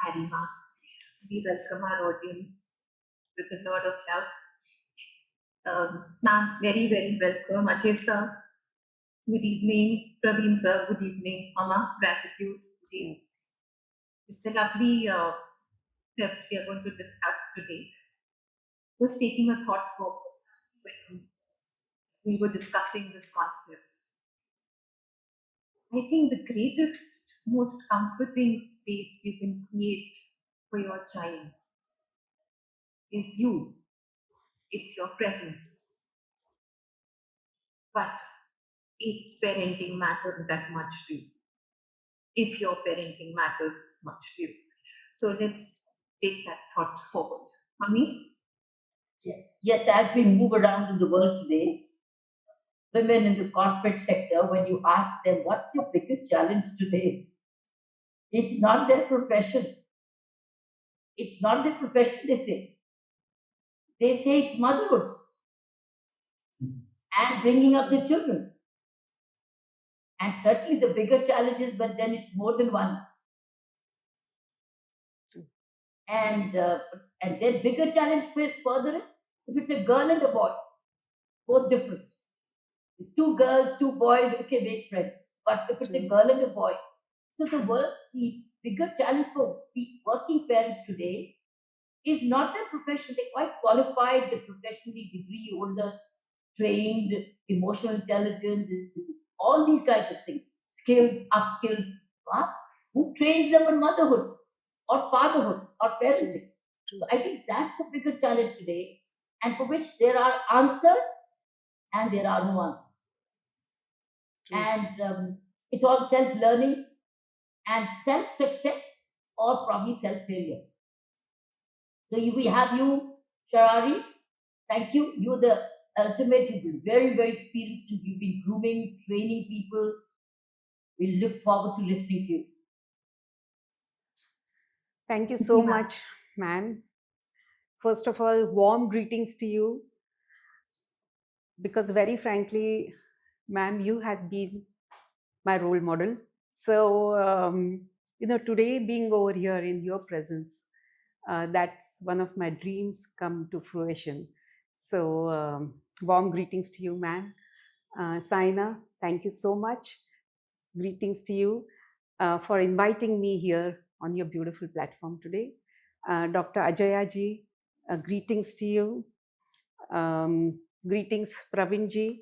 Harima. We welcome our audience with a lot of love. Ma'am, very, very welcome. Ajay sir, good evening. Praveen sir, good evening. Mama, gratitude. Ji. It's a lovely that we are going to discuss today. Was taking a thought for when we were discussing this concept. I think the greatest, most comforting space you can create for your child is you. It's your presence. But if parenting matters that much to you, if your parenting matters much to you. So let's take that thought forward. Mummy? Yes, as we move around in the world today, women in the corporate sector, when you ask them, what's your biggest challenge today? It's not their profession. It's not their profession, they say. They say it's motherhood and bringing up the children. And certainly the bigger challenges, but then it's more than one. And their bigger challenge further is if it's a girl and a boy, both different. It's two girls, two boys, okay, make friends. But if it's a girl and a boy, so the bigger challenge for working parents today is not their profession. They're quite qualified, they're professionally degree holders, trained, emotional intelligence, all these kinds of things, skills, upskilled. Huh? Who trains them on motherhood or fatherhood or parenting? So I think that's the bigger challenge today, and for which there are answers and there are no answers. And it's all self-learning and self-success or probably self-failure. So we have you, Sharvari. Thank you. You're the ultimate. You've been very, very experienced and you've been grooming, training people. We look forward to listening to you. Thank you so much, ma'am. First of all, warm greetings to you. Because very frankly, ma'am, you have been my role model. So, today being over here in your presence, that's one of my dreams come to fruition. So, warm greetings to you, ma'am. Saina, thank you so much. Greetings to you for inviting me here on your beautiful platform today. Dr. Ajayya ji, greetings to you. Greetings, Praveen ji.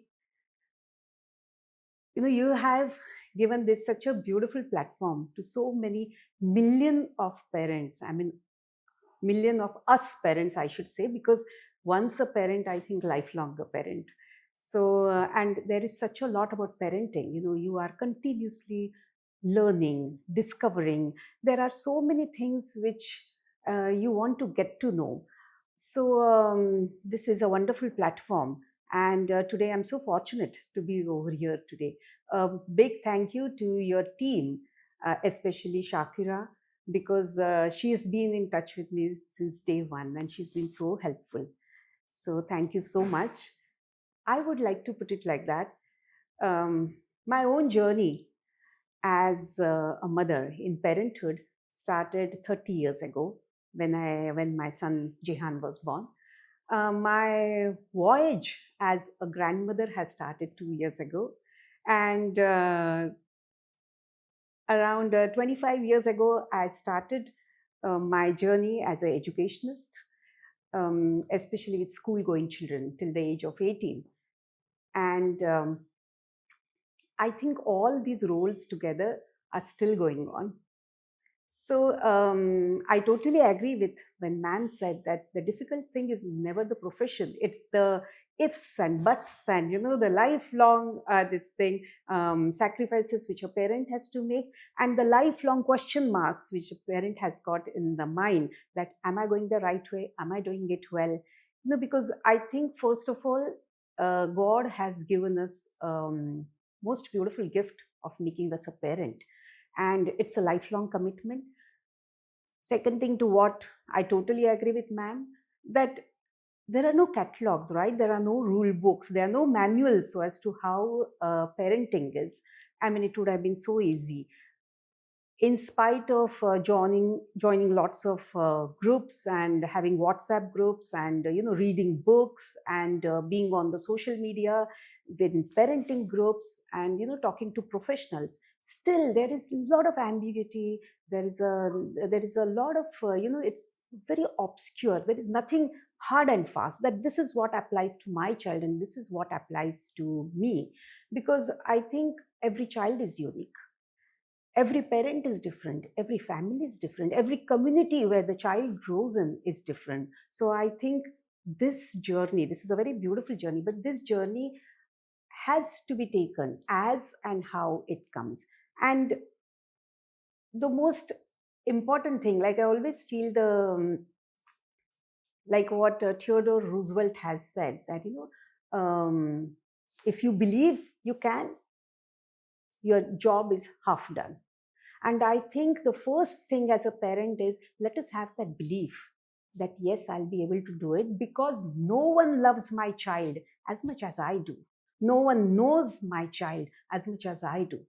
You have given this such a beautiful platform to so many million of parents. I mean, million of us parents, I should say, because once a parent, I think lifelong a parent. So, and there is such a lot about parenting. You are continuously learning, discovering. There are so many things which you want to get to know. So, this is a wonderful platform. And today I'm so fortunate to be over here today. Big thank you to your team, especially Shakira, because she has been in touch with me since day one and she's been so helpful. So thank you so much. I would like to put it like that. My own journey as a mother in parenthood started 30 years ago when my son Jehan was born. My voyage as a grandmother has started 2 years ago, and around 25 years ago, I started my journey as an educationist, especially with school-going children till the age of 18. And I think all these roles together are still going on. So I totally agree with when ma'am said that the difficult thing is never the profession. It's the ifs and buts and, the lifelong this thing, sacrifices which a parent has to make, and the lifelong question marks which a parent has got in the mind that, am I going the right way? Am I doing it well? Because I think, first of all, God has given us most beautiful gift of making us a parent. And it's a lifelong commitment. Second thing to what I totally agree with ma'am, that there are no catalogs, right? There are no rule books. There are no manuals as to how parenting is. I mean, it would have been so easy. in spite of joining lots of groups and having WhatsApp groups and reading books and being on the social media with parenting groups and talking to professionals, still there is a lot of ambiguity. There is a lot of it's very obscure. There is nothing hard and fast that this is what applies to my child and this is what applies to me, because I think every child is unique. Every parent is different, every family is different, every community where the child grows in is different. So I think this is a very beautiful journey, but this journey has to be taken as and how it comes. And the most important thing, like I always feel like what Theodore Roosevelt has said, that if you believe you can, your job is half done. And I think the first thing as a parent is, let us have that belief that yes, I'll be able to do it, because no one loves my child as much as I do. No one knows my child as much as I do.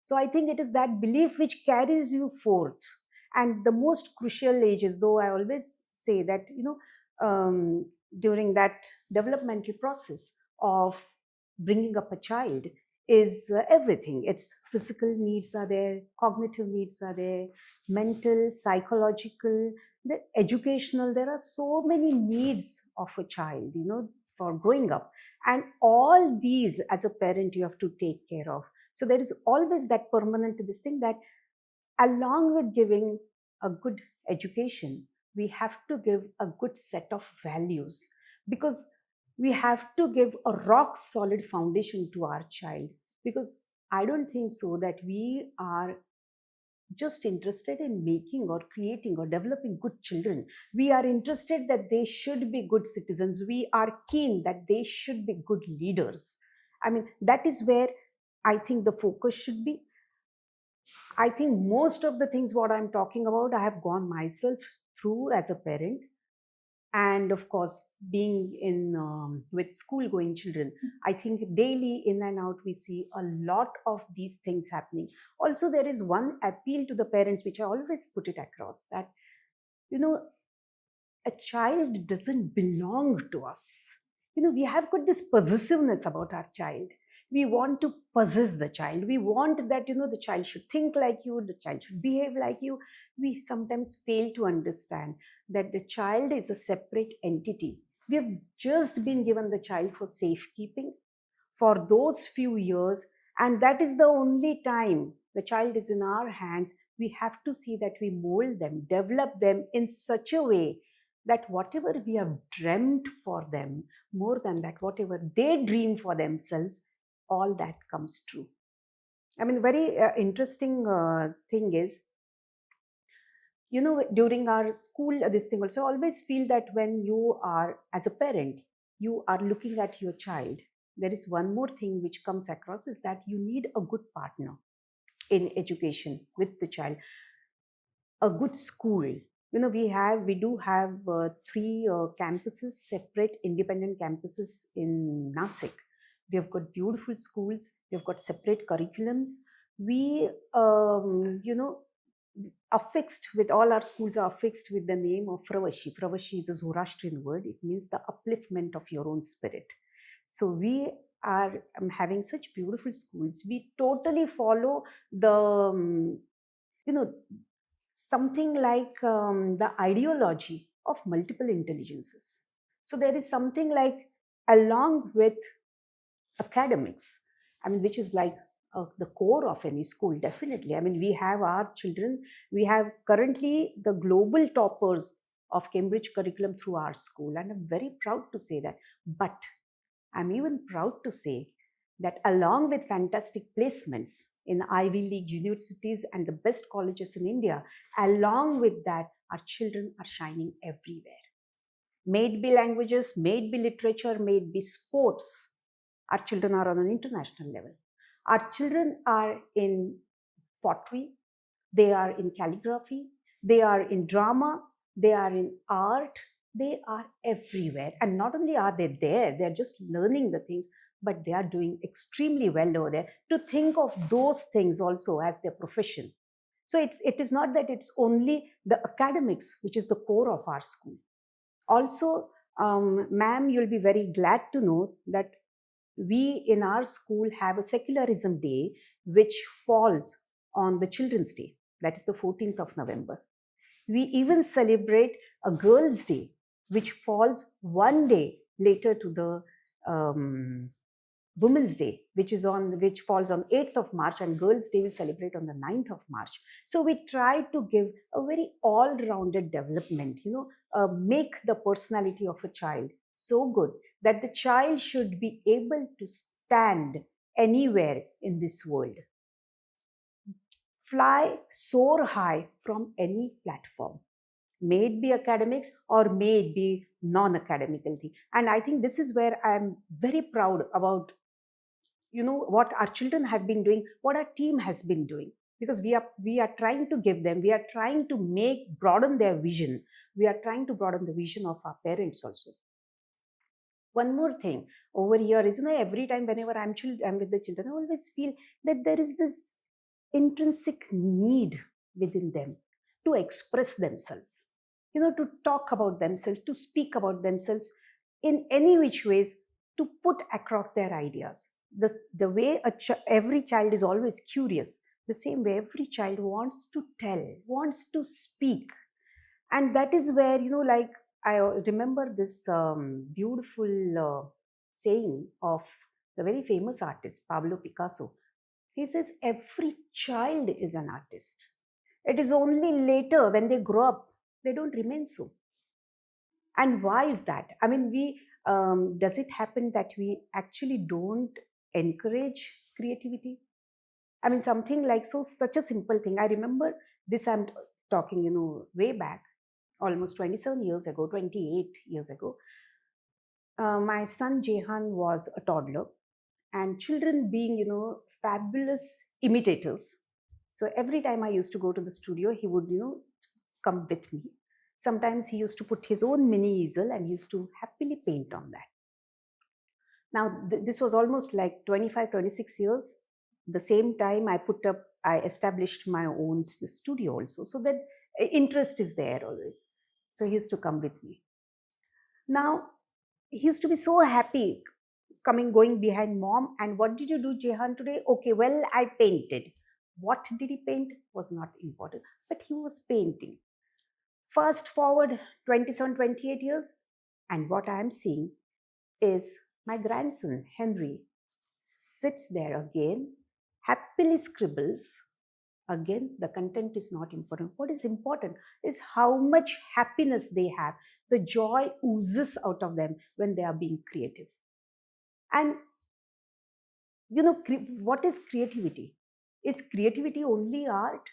So I think it is that belief which carries you forth. And the most crucial ages, though I always say that, during that developmental process of bringing up a child, is everything. Its physical needs are there, cognitive needs are there, mental, psychological, the educational. There are so many needs of a child, for growing up. And all these, as a parent, you have to take care of. So there is always that permanent this thing that along with giving a good education, we have to give a good set of values, because we have to give a rock solid foundation to our child. Because I don't think so that we are just interested in making or creating or developing good children. We are interested that they should be good citizens. We are keen that they should be good leaders. I mean, that is where I think the focus should be. I think most of the things what I'm talking about, I have gone myself through as a parent. And of course, being in with school going children, I think daily in and out we see a lot of these things happening. Also, there is one appeal to the parents which I always put it across, that a child doesn't belong to us. We have got this possessiveness about our child. We want to possess the child. We want that the child should think like you, the child should behave like you. We sometimes fail to understand that the child is a separate entity. We have just been given the child for safekeeping for those few years, and that is the only time the child is in our hands. We have to see that we mold them, develop them in such a way that whatever we have dreamt for them, more than that, whatever they dream for themselves, all that comes true. I mean, very interesting thing is, during our school, this thing also, I always feel that when you are, as a parent, you are looking at your child, there is one more thing which comes across, is that you need a good partner in education with the child, a good school. We do have 3 campuses, separate independent campuses in Nasik. We have got beautiful schools. We've got separate curriculums. We, are fixed with, all our schools are fixed with the name of Fravashi. Fravashi is a Zoroastrian word. It means the upliftment of your own spirit. So we are having such beautiful schools. We totally follow the, something like the ideology of multiple intelligences. So there is something like, along with academics, I mean, which is like the core of any school, definitely. I mean, we have our children, we have currently the global toppers of Cambridge curriculum through our school, and I'm very proud to say that. But I'm even proud to say that along with fantastic placements in Ivy League universities and the best colleges in India, along with that, our children are shining everywhere. May it be languages, may it be literature, may it be sports, our children are on an international level. Our children are in pottery, they are in calligraphy, they are in drama, they are in art, they are everywhere. And not only are they there, they're just learning the things, but they are doing extremely well over there. To think of those things also as their profession, So it is not that it's only the academics which is the core of our school. Also, ma'am, you'll be very glad to know that we in our school have a secularism day which falls on the Children's Day. That is the 14th of November. We even celebrate a Girls' Day, which falls one day later to the Women's Day, which falls on 8th of March, and Girls' Day we celebrate on the 9th of March. So we try to give a very all-rounded development, make the personality of a child so good that the child should be able to stand anywhere in this world. Fly, soar high from any platform. May it be academics or may it be non-academical thing. And I think this is where I'm very proud about, what our children have been doing, what our team has been doing. Because we are trying to give them, we are trying to broaden their vision. We are trying to broaden the vision of our parents also. One more thing over here is, every time whenever I'm with the children, I always feel that there is this intrinsic need within them to express themselves, to talk about themselves, to speak about themselves in any which ways, to put across their ideas. The way every child is always curious, the same way every child wants to tell, wants to speak. And that is where, like I remember this beautiful saying of the very famous artist, Pablo Picasso. He says, every child is an artist. It is only later when they grow up, they don't remain so. And why is that? I mean, does it happen that we actually don't encourage creativity? I mean, something like such a simple thing. I remember this, I'm talking, way back, almost 27 years ago, 28 years ago. My son Jehan was a toddler, and children being, fabulous imitators. So every time I used to go to the studio, he would, come with me. Sometimes he used to put his own mini easel and used to happily paint on that. Now, this was almost like 25, 26 years. The same time I established my own studio also. So that interest is there always. So he used to come with me. Now, he used to be so happy going behind mom. And what did you do, Jehan, today? Okay, well, I painted. What did he paint was not important, but he was painting. Fast forward 27, 28 years, and what I am seeing is my grandson, Henry, sits there again, happily scribbles. Again, the content is not important. What is important is how much happiness they have. The joy oozes out of them when they are being creative. And, what is creativity? Is creativity only art?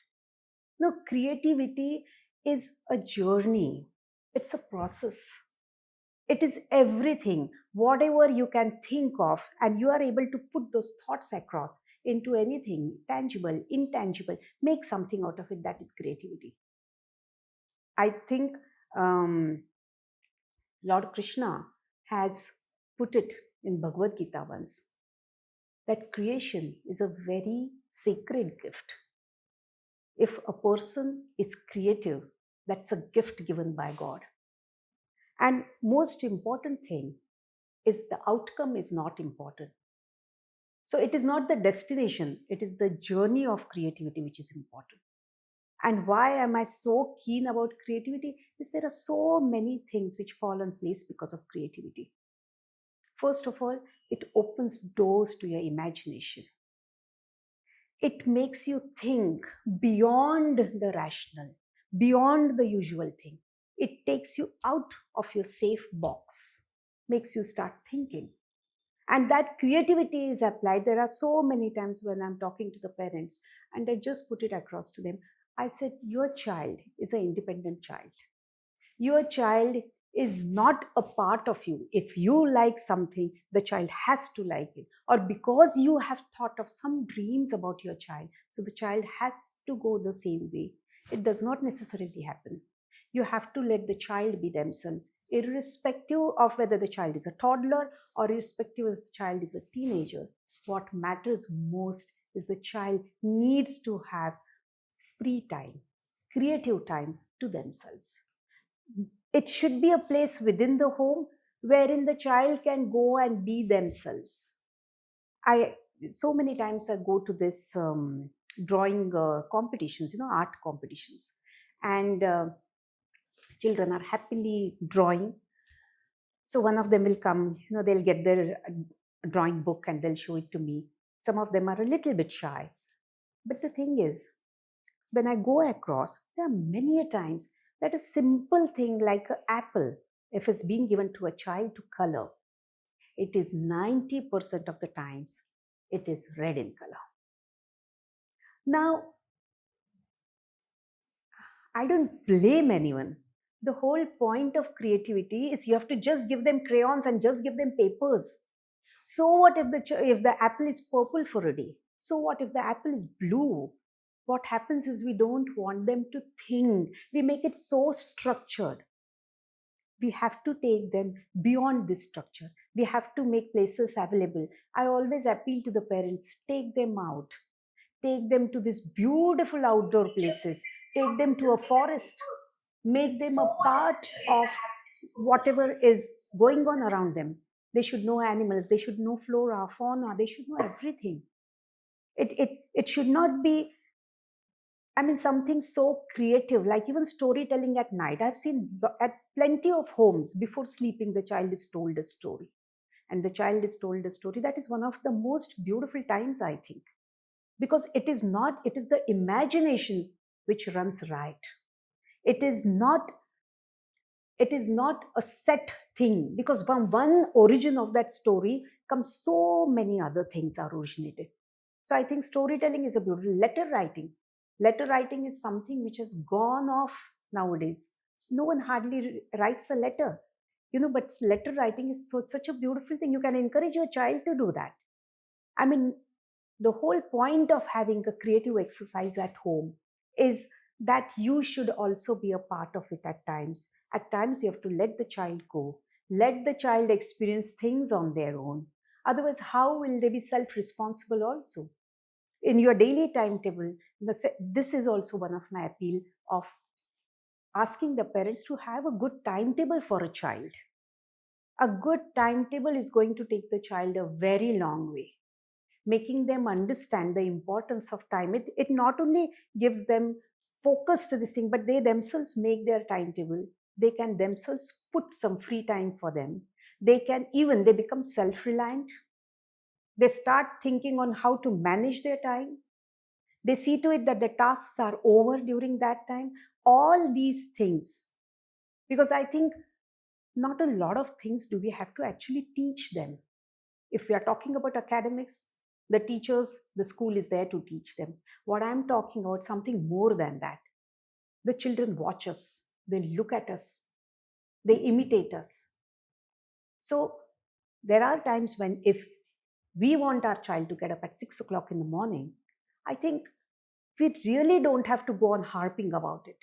No, creativity is a journey. It's a process. It is everything, whatever you can think of, and you are able to put those thoughts across into anything, tangible, intangible, make something out of it. That is creativity. I think Lord Krishna has put it in Bhagavad Gita once, that creation is a very sacred gift. If a person is creative, that's a gift given by God. And most important thing is the outcome is not important. So it is not the destination, it is the journey of creativity which is important. And why am I so keen about creativity? Is there are so many things which fall in place because of creativity. First of all, it opens doors to your imagination. It makes you think beyond the rational, beyond the usual thing. It takes you out of your safe box, makes you start thinking. And that creativity is applied. There are so many times when I'm talking to the parents and I just put it across to them. I said, your child is an independent child. Your child is not a part of you. If you like something, the child has to like it. Or because you have thought of some dreams about your child, so the child has to go the same way. It does not necessarily happen. You have to let the child be themselves, irrespective of whether the child is a toddler or irrespective if the child is a teenager. What matters most is the child needs to have free time, creative time to themselves. It should be a place within the home wherein the child can go and be themselves. I so many times I go to this drawing competitions, art competitions, and children are happily drawing. So one of them will come, they'll get their drawing book and they'll show it to me. Some of them are a little bit shy. But the thing is, when I go across, there are many a times that a simple thing like an apple, if it's being given to a child to color, it is 90% of the times, it is red in color. Now, I don't blame anyone. The whole point of creativity is you have to just give them crayons and just give them papers. So what if the apple is purple for a day? So what if the apple is blue? What happens is we don't want them to think. We make it so structured. We have to take them beyond this structure. We have to make places available. I always appeal to the parents, take them out. Take them to these beautiful outdoor places. Take them to a forest. Make them a part of whatever is going on around them. They should know animals. They should know flora, fauna. They should know everything. It should not be, something so creative, like even storytelling at night. I've seen at plenty of homes, before sleeping, the child is told a story. And the child is told a story. That is one of the most beautiful times, I think. Because it is the imagination which runs right. It is not a set thing, because from one origin of that story comes so many other things are originated. So I think storytelling is a beautiful. Letter writing is something which has gone off nowadays. No one hardly writes a letter, but letter writing is such a beautiful thing. You can encourage your child to do that. The whole point of having a creative exercise at home is that you should also be a part of it at times. At times, you have to let the child go, let the child experience things on their own. Otherwise, how will they be self-responsible also? In your daily timetable, this is also one of my appeal of asking the parents to have a good timetable for a child. A good timetable is going to take the child a very long way. Making them understand the importance of time. It not only gives them focus to this thing, but they themselves make their timetable. They can themselves put some free time for them. They become self-reliant. They start thinking on how to manage their time. They see to it that the tasks are over during that time. All these things. Because I think not a lot of things do we have to actually teach them. If we are talking about academics, the teachers, the school is there to teach them. What I'm talking about, something more than that. The children watch us, they look at us, they imitate us. So there are times when if we want our child to get up at 6 o'clock in the morning, I think we really don't have to go on harping about it.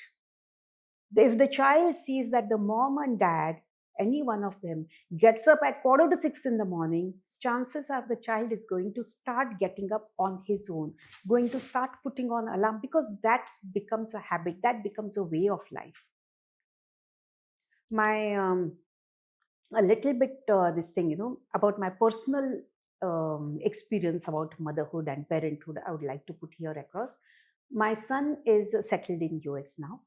If the child sees that the mom and dad, any one of them, gets up at 5:45 in the morning, chances are the child is going to start getting up on his own, going to start putting on alarm, because that becomes a habit, that becomes a way of life. A little bit this thing, about my personal experience about motherhood and parenthood, I would like to put here across. My son is settled in US now.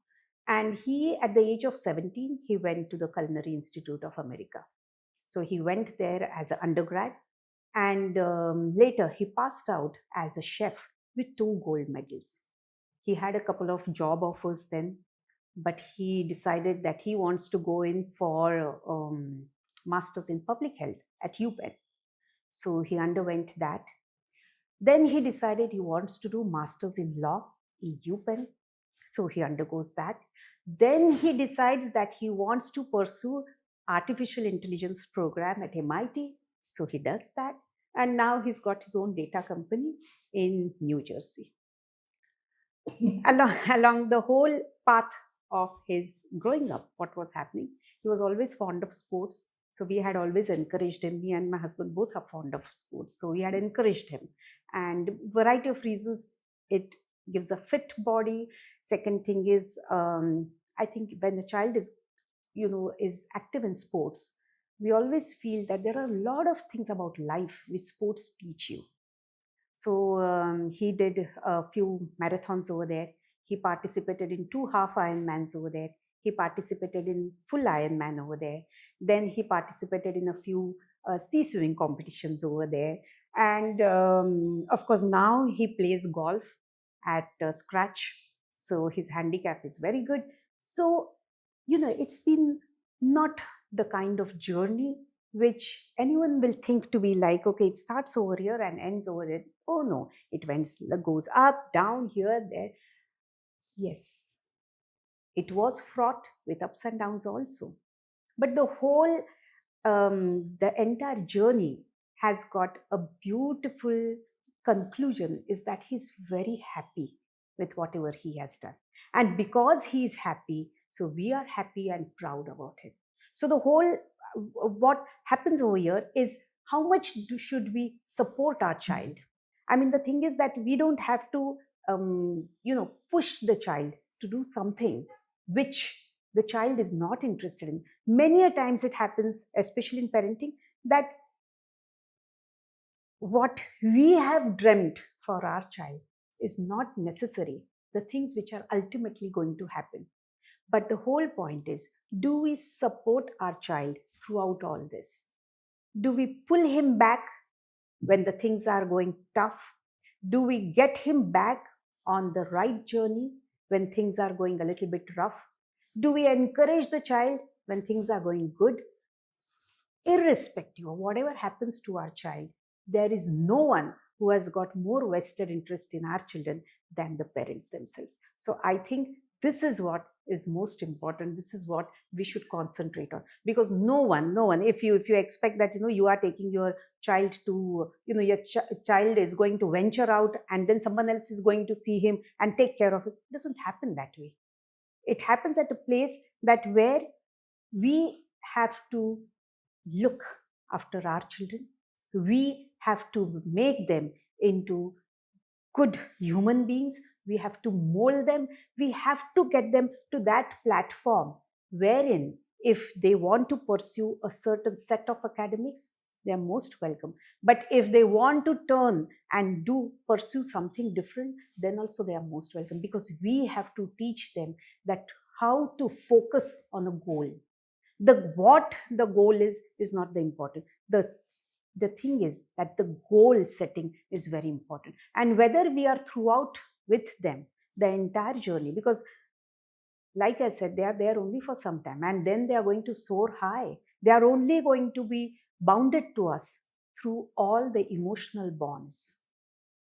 And he, at the age of 17, he went to the Culinary Institute of America. So he went there as an undergrad. And later he passed out as a chef with 2 gold medals. He had a couple of job offers then, but he decided that he wants to go in for Masters in Public Health at UPenn. So he underwent that. Then he decided he wants to do Masters in Law in UPenn. So he undergoes that. Then he decides that he wants to pursue artificial intelligence program at MIT. So he does that. And now he's got his own data company in New Jersey. Along the whole path of his growing up, what was happening, he was always fond of sports. So we had always encouraged him. Me and my husband both are fond of sports. So we had encouraged him. And variety of reasons, it gives a fit body. Second thing is, I think when the child is, is active in sports, we always feel that there are a lot of things about life which sports teach you. So he did a few marathons over there. He participated in 2 half Ironmans over there. He participated in full Ironman over there. Then he participated in a few sea swimming competitions over there. And of course, now he plays golf at Scratch. So his handicap is very good. So, it's been not the kind of journey which anyone will think to be like, okay, it starts over here and ends over there. Oh no, it goes up, down, here, there. Yes, it was fraught with ups and downs also. But the entire journey has got a beautiful conclusion, is that he's very happy with whatever he has done. And because he's happy, so we are happy and proud about it. So what happens over here is, how much should we support our child? I mean, the thing is that we don't have to, push the child to do something which the child is not interested in. Many a times it happens, especially in parenting, that what we have dreamt for our child is not necessary the things which are ultimately going to happen. But the whole point is, do we support our child throughout all this? Do we pull him back when the things are going tough? Do we get him back on the right journey when things are going a little bit rough? Do we encourage the child when things are going good? Irrespective of whatever happens to our child, there is no one who has got more vested interest in our children than the parents themselves. So I think this is what is most important. This is what we should concentrate on, because no one, if you expect that you are taking your child to, your child is going to venture out and then someone else is going to see him and take care of it, it doesn't happen that way. It happens at a place that where we have to look after our children. We have to make them into good human beings. We have to mold them. We have to get them to that platform wherein, if they want to pursue a certain set of academics, they are most welcome. But if they want to turn and pursue something different, then also they are most welcome, because we have to teach them that how to focus on a goal. What the goal is not the important. The thing is that the goal setting is very important, and whether we are throughout with them the entire journey, because like I said, they are there only for some time, and then they are going to soar high. They are only going to be bounded to us through all the emotional bonds.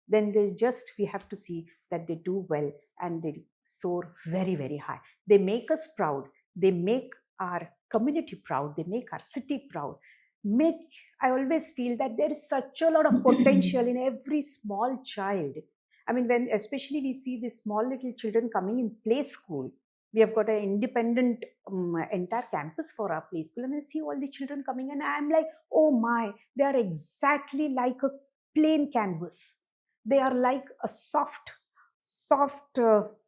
Then we have to see that they do well and they soar very, very high. They make us proud. They make our community proud. They make our city proud. I always feel that there is such a lot of potential in every small child. I mean, when especially we see these small little children coming in play school, we have got an independent entire campus for our play school, and I see all the children coming, and I'm like, oh my, they are exactly like a plain canvas. They are like a soft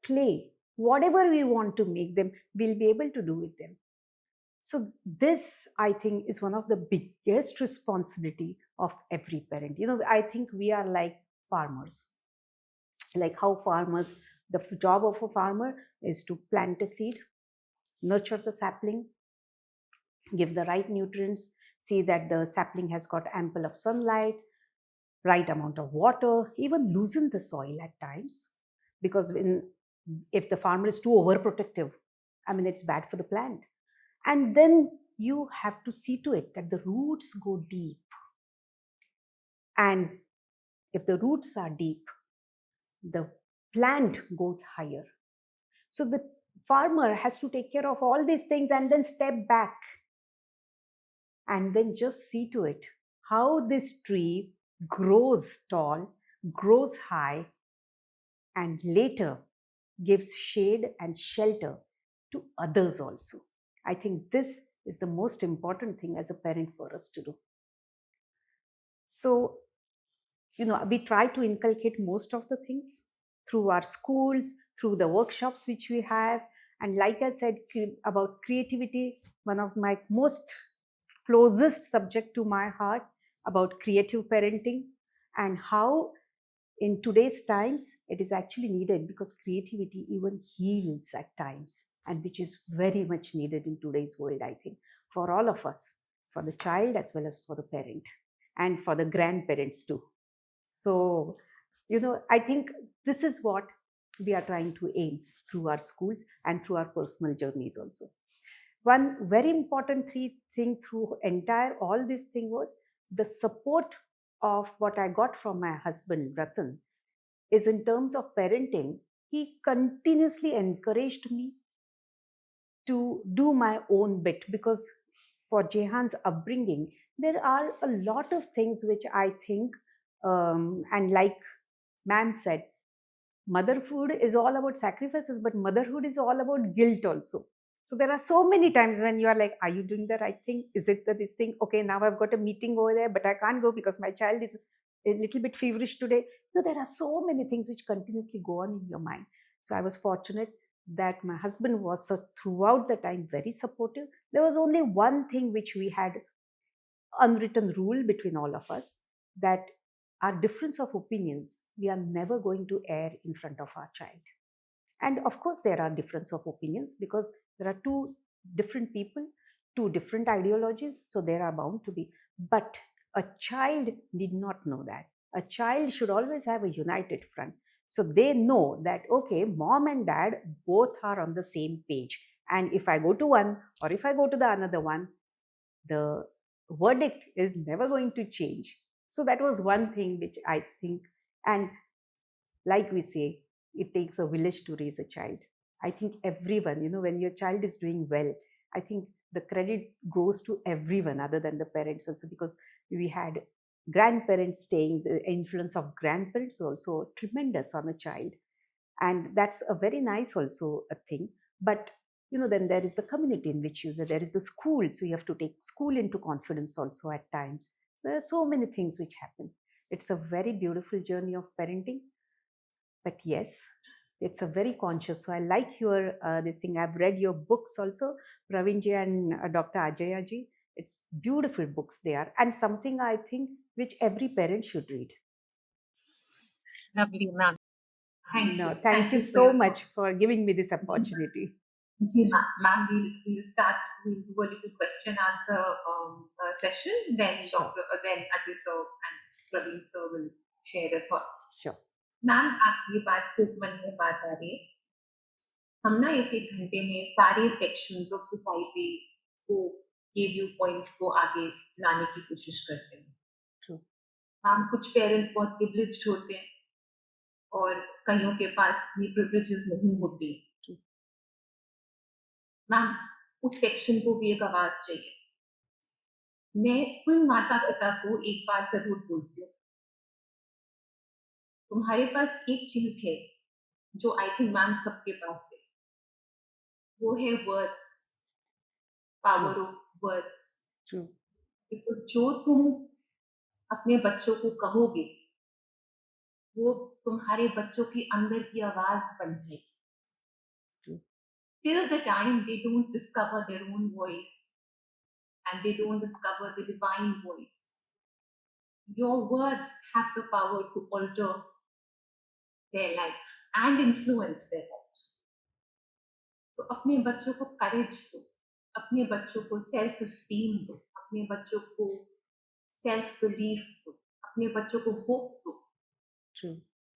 clay. Whatever we want to make them, we'll be able to do with them. So this, I think, is one of the biggest responsibility of every parent. I think we are like farmers. Like how the job of a farmer is to plant a seed, nurture the sapling, give the right nutrients, see that the sapling has got ample of sunlight, right amount of water, even loosen the soil at times, because if the farmer is too overprotective, I mean, it's bad for the plant. And then you have to see to it that the roots go deep. And if the roots are deep, the plant goes higher. So the farmer has to take care of all these things and then step back and then just see to it how this tree grows tall, grows high, and later gives shade and shelter to others also. I think this is the most important thing as a parent for us to do. So, we try to inculcate most of the things, through our schools, through the workshops which we have. And like I said about creativity, one of my most closest subject to my heart, about creative parenting, and how in today's times it is actually needed, because creativity even heals at times, and which is very much needed in today's world, I think, for all of us, for the child as well as for the parent, and for the grandparents too. So, I think this is what we are trying to aim through our schools and through our personal journeys also. One very important thing through entire all this thing was the support of what I got from my husband Ratan, is in terms of parenting. He continuously encouraged me to do my own bit, because for Jehan's upbringing, there are a lot of things which I think, and like ma'am said, motherhood is all about sacrifices, but motherhood is all about guilt also. So there are so many times when you are like, are you doing the right thing? Is it this thing? Okay, now I've got a meeting over there, but I can't go because my child is a little bit feverish today. No, there are so many things which continuously go on in your mind. So I was fortunate that my husband was throughout the time very supportive. There was only one thing which we had unwritten rule between all of us, that our difference of opinions, we are never going to air in front of our child. And of course, there are difference of opinions because there are two different people, two different ideologies, so there are bound to be. But a child did not know that. A child should always have a united front. So they know that, okay, mom and dad both are on the same page. And if I go to one or if I go to the another one, the verdict is never going to change. So that was one thing which I think, and like we say, it takes a village to raise a child. I think everyone, when your child is doing well, I think the credit goes to everyone other than the parents also, because we had grandparents staying, the influence of grandparents also tremendous on a child. And that's a very nice also a thing. But then there is the community in which there is the school, so you have to take school into confidence also at times. There are so many things which happen. It's a very beautiful journey of parenting. But yes, it's a very conscious. So I like your this thing. I've read your books also, Praveenji and Dr. Ajayya ji. It's beautiful books they are, and something I think which every parent should read. Lovely, ma'am. Thank you. Thank you so much for giving me this opportunity. Ma'am, we'll start. We'll do a little question answer session. Then Sure. then Ajay sir and Praveen sir will share their thoughts. Sure. Ma'am आपकी बात से मन में बात आ रही है, हम ना इस एक घंटे में सारे सेक्शंस ऑफ सोसाइटी को के व्यू पॉइंट्स को आगे लाने की कोशिश करते हैं। True. मैम कुछ पेरेंट्स बहुत प्रिविलेज्ड होते हैं और कईयों के पास ये प्रिविलेजेस नहीं होते। मैम उस सेक्शन को भी एक आवाज चाहिए। मैं उन माता पिता को एक बात जरूर बोलती हूँ, तुम्हारे पास एक चीज है जो आई थिंक मैम सबके पास है, वो है words, power of words. Because जो तुम अपने बच्चों को कहोगे वो तुम्हारे बच्चों के अंदर की आवाज बन जाएगी। Till the time they don't discover their own voice and they don't discover the divine voice, your words have the power to alter their life and influence their life. तो अपने बच्चों को करेज दो, अपने बच्चों को सेल्फ एस्टीम दो, अपने बच्चों को सेल्फ बिलीफ दो, अपने बच्चों को होप दो,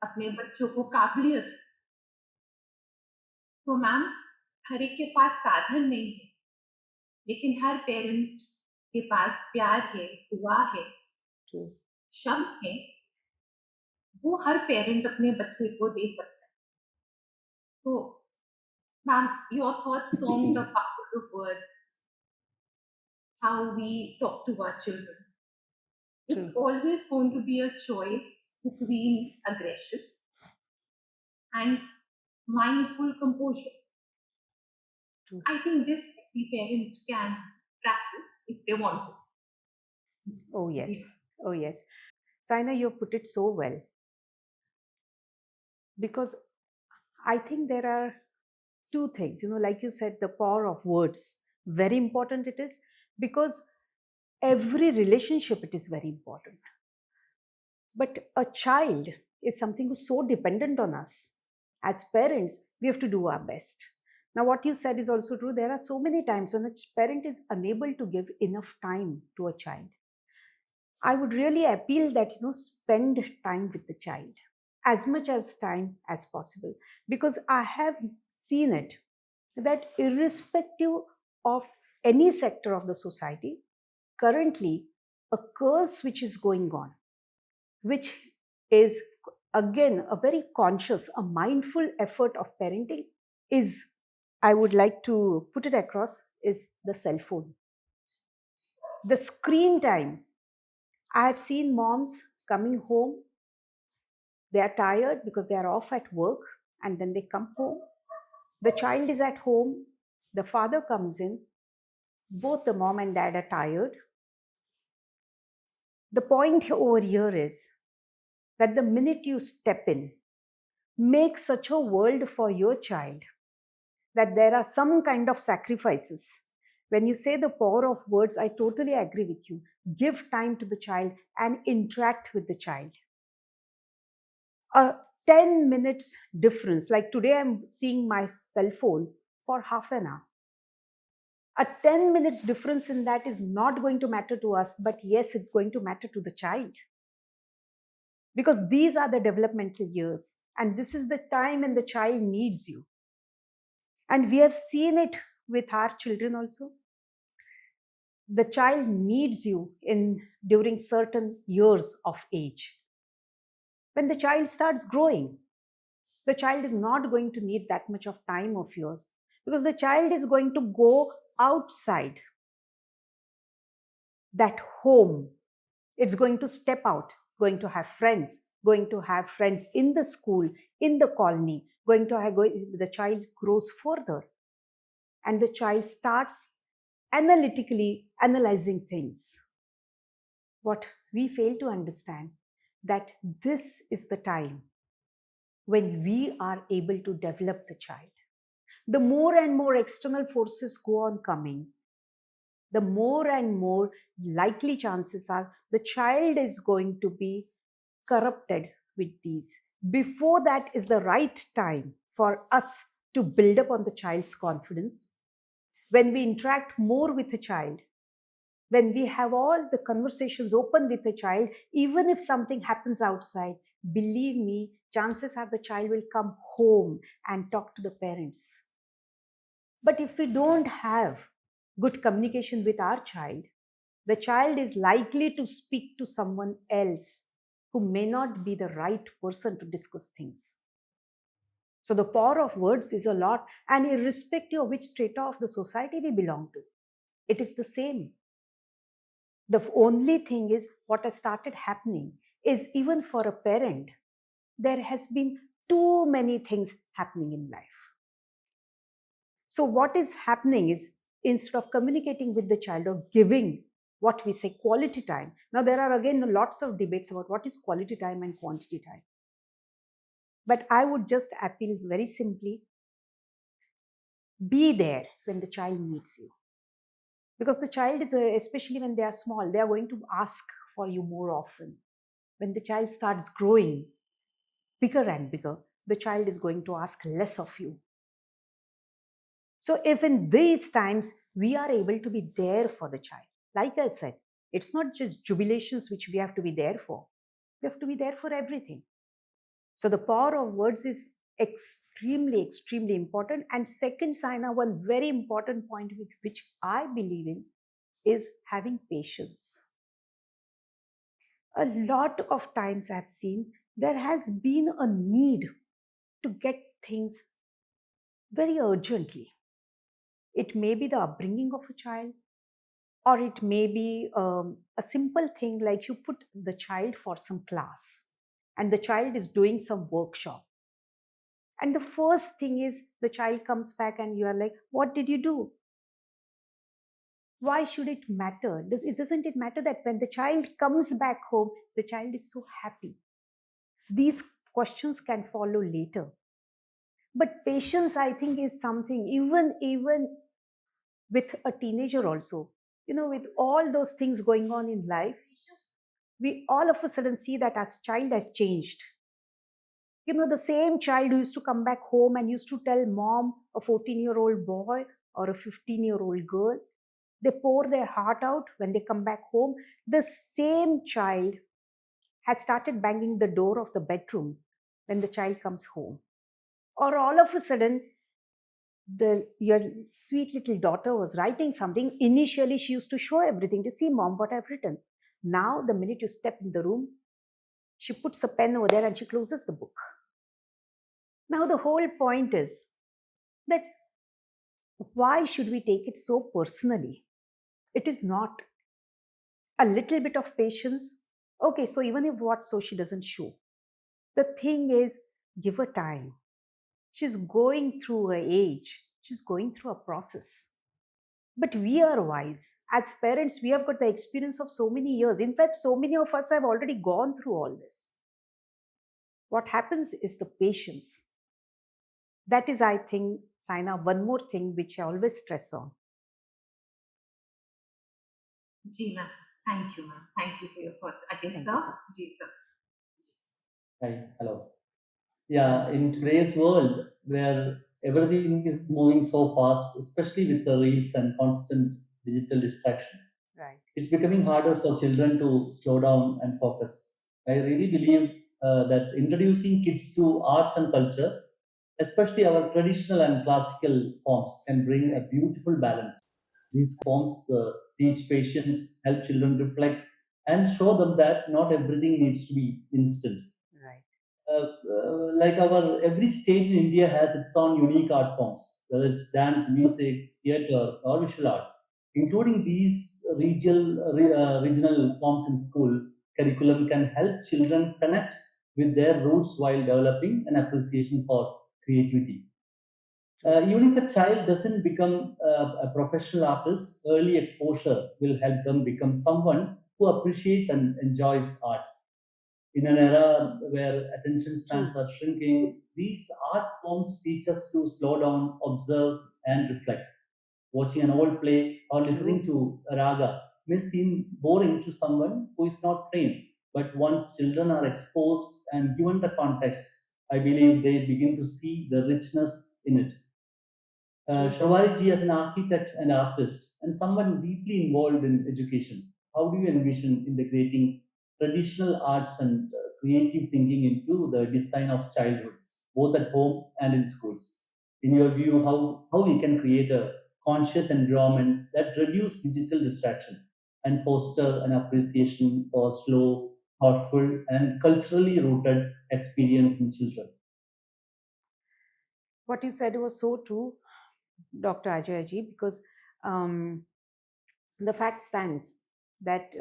अपने बच्चों को काबिलियत दो। तो मैम हर एक के पास साधन नहीं है, लेकिन हर पेरेंट के पास प्यार है, दुआ है, शब्द है, वो हर पेरेंट अपने बच्चे को दे सकता है। तो ma'am, your thoughts on the power of words, how we talk to our children. It's always going to be a choice between aggression and mindful composure. I think this every parent can practice if they want to. Oh yes. Oh yes. Saina, you have put it so well. because I think there are two things, like you said, the power of words. Very important it is, because every relationship it is very important. But a child is something who's so dependent on us. As parents, we have to do our best. Now, what you said is also true. There are so many times when a parent is unable to give enough time to a child. I would really appeal that, spend time with the child, as much as time as possible, because I have seen it that irrespective of any sector of the society, currently a curse which is going on, which is again a very conscious, a mindful effort of parenting, is, I would like to put it across, is the cell phone. The screen time. I have seen moms coming home, they are tired because they are off at work, and then they come home. The child is at home, the father comes in, both the mom and dad are tired. The point over here is that the minute you step in, make such a world for your child that there are some kind of sacrifices. When you say the power of words, I totally agree with you. Give time to the child and interact with the child. A 10 minutes difference, like today I'm seeing my cell phone for half an hour. A 10 minutes difference in that is not going to matter to us, but yes, it's going to matter to the child. Because these are the developmental years, and this is the time when the child needs you. And we have seen it with our children also. The child needs you during certain years of age. When the child starts growing, the child is not going to need that much of time of yours, because the child is going to go outside that home. It's going to step out, going to have friends, going to have friends in the school, in the colony, the child grows further, and the child starts analytically analyzing things. What we fail to understand, that this is the time when we are able to develop the child. The more and more external forces go on coming, the more and more likely chances are the child is going to be corrupted with these. Before that is the right time for us to build up on the child's confidence. When we interact more with the child, when we have all the conversations open with the child, even if something happens outside, believe me, chances are the child will come home and talk to the parents. But if we don't have good communication with our child, the child is likely to speak to someone else who may not be the right person to discuss things. So the power of words is a lot, and irrespective of which strata of the society we belong to, it is the same. The only thing is, what has started happening is, even for a parent, there has been too many things happening in life. So what is happening is, instead of communicating with the child or giving what we say quality time, now there are again lots of debates about what is quality time and quantity time. But I would just appeal very simply, be there when the child needs you. Because the child is, especially when they are small, they are going to ask for you more often. When the child starts growing bigger and bigger, the child is going to ask less of you. So if in these times we are able to be there for the child, like I said, it's not just jubilations which we have to be there for. We have to be there for everything. So the power of words is extremely, extremely important. And second, Saina, one very important point which I believe in is having patience. A lot of times I've seen there has been a need to get things very urgently. It may be the upbringing of a child, or it may be a simple thing like you put the child for some class and the child is doing some workshop. And the first thing is, the child comes back and you are like, what did you do? Why should it matter? Doesn't it matter that when the child comes back home, the child is so happy? These questions can follow later. But patience, I think, is something even with a teenager also. With all those things going on in life, we all of a sudden see that our child has changed. The same child who used to come back home and used to tell mom, a 14-year-old boy or a 15-year-old girl, they pour their heart out when they come back home. The same child has started banging the door of the bedroom when the child comes home. Or all of a sudden, your sweet little daughter was writing something. Initially, she used to show everything to see, mom, what I've written. Now, the minute you step in the room, she puts a pen over there and she closes the book. Now, the whole point is that why should we take it so personally? It is not. A little bit of patience. Okay, so even if she doesn't show. The thing is, give her time. She's going through her age. She's going through a process. But we are wise. As parents, we have got the experience of so many years. In fact, so many of us have already gone through all this. What happens is the patience. That is, I think, Saina, one more thing which I always stress on. Ji, ma'am. Thank you, ma'am. Thank you for your thoughts. Ajayya, ji, sir. Hi, hello. Yeah, in today's world where everything is moving so fast, especially with the reels and constant digital distraction, Right. it's becoming harder for children to slow down and focus. I really believe that introducing kids to arts and culture, especially our traditional and classical forms, can bring a beautiful balance. These forms teach patience, help children reflect, and show them that not everything needs to be instant. Right. Like our every state in India has its own unique art forms, whether it's dance, music, theater, or visual art. Including these regional forms in school curriculum can help children connect with their roots while developing an appreciation for creativity. Even if a child doesn't become a professional artist, early exposure will help them become someone who appreciates and enjoys art. In an era where attention spans are shrinking, these art forms teach us to slow down, observe, and reflect. Watching an old play or listening to a raga may seem boring to someone who is not trained, but once children are exposed and given the context, I believe they begin to see the richness in it. Sharvari ji, as an architect and artist, and someone deeply involved in education, how do you envision integrating traditional arts and creative thinking into the design of childhood, both at home and in schools? In your view, how we can create a conscious environment that reduce digital distraction and foster an appreciation for slow, thoughtful, and culturally rooted experience in children? What you said was so true, Dr. Ajayya ji, because the fact stands that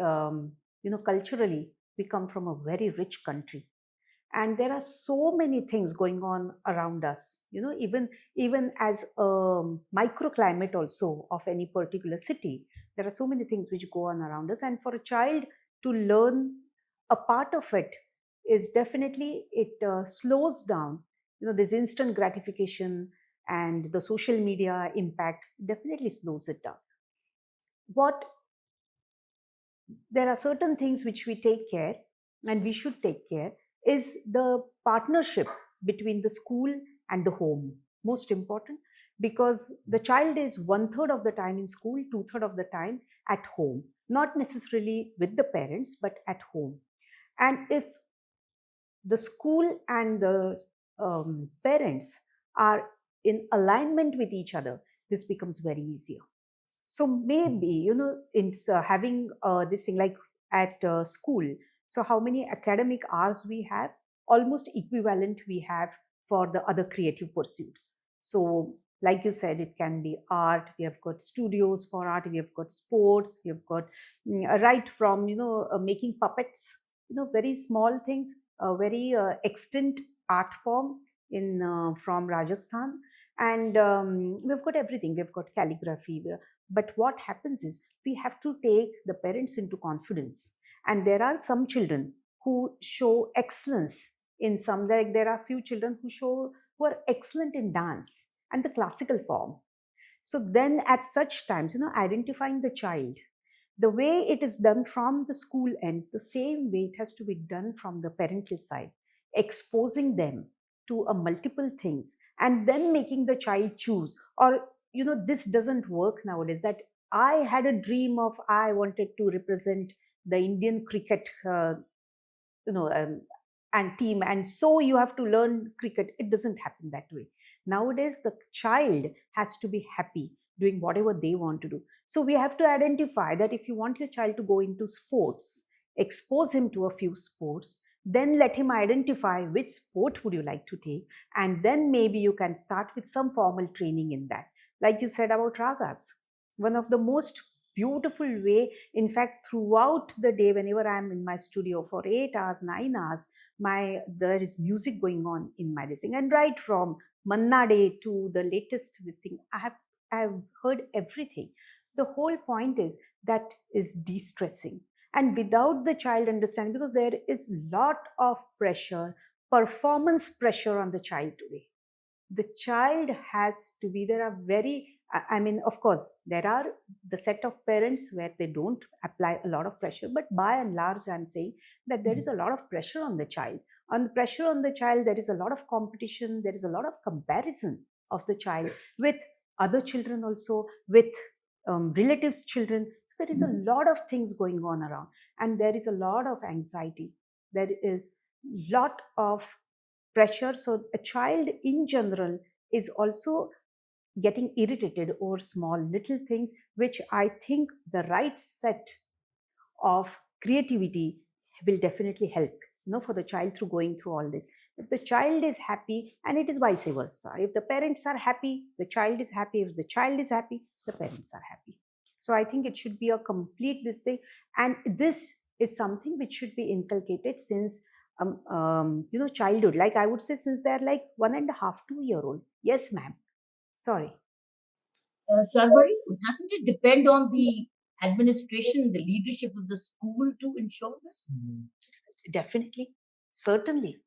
culturally we come from a very rich country, and there are so many things going on around us. Even as a microclimate also of any particular city, there are so many things which go on around us, and for a child to learn a part of it is definitely it slows down. This instant gratification and the social media impact definitely slows it down. There are certain things which we take care, and we should take care, is the partnership between the school and the home. Most important, because the child is 1/3 of the time in school, 2/3 of the time at home, not necessarily with the parents, but at home. And if the school and the parents are in alignment with each other, this becomes very easier. So maybe, it's having this thing like at school. So how many academic hours we have? Almost equivalent we have for the other creative pursuits. So like you said, it can be art. We have got studios for art. We have got sports. We have got right from, making puppets, very small things, a very extant art form from Rajasthan. And we've got everything. We've got calligraphy. But what happens is we have to take the parents into confidence. And there are some children who show excellence In some, like there are few children who are excellent in dance and the classical form. So then at such times, identifying the child, the way it is done from the school ends, the same way it has to be done from the parental side, exposing them to a multiple things and then making the child choose. Or, this doesn't work nowadays, that I had a dream of I wanted to represent the Indian cricket you know um, and team, and so you have to learn cricket. It doesn't happen that way nowadays. The child has to be happy doing whatever they want to do. So we have to identify that if you want your child to go into sports, expose him to a few sports, then let him identify which sport would you like to take, and then maybe you can start with some formal training in that. Like you said about ragas, one of the most beautiful way. In fact, throughout the day, whenever I'm in my studio for 8 hours, 9 hours, there is music going on in my listening. And right from Manna Day to the latest listing, I have heard everything. The whole point is that is de-stressing. And without the child understanding, because there is lot of pressure, performance pressure on the child today. The child has to be, there are very, I mean, of course, there are the set of parents where they don't apply a lot of pressure, but by and large, I'm saying that there is a lot of pressure on the child. On the pressure on the child, there is a lot of competition, there is a lot of comparison of the child with other children, also with relatives' children. So there is a lot of things going on around, and there is a lot of anxiety. There is lot of pressure. So a child in general is also getting irritated over small little things, which I think the right set of creativity will definitely help, for the child through going through all this. If the child is happy, and it is vice versa, if the parents are happy, the child is happy. If the child is happy, the parents are happy. So I think it should be a complete this thing, and this is something which should be inculcated since childhood. Like I would say, since they're like 1.5, 2 year old. Yes, ma'am. Sorry. Sharvari, doesn't it depend on the administration, the leadership of the school to ensure this? Definitely, certainly.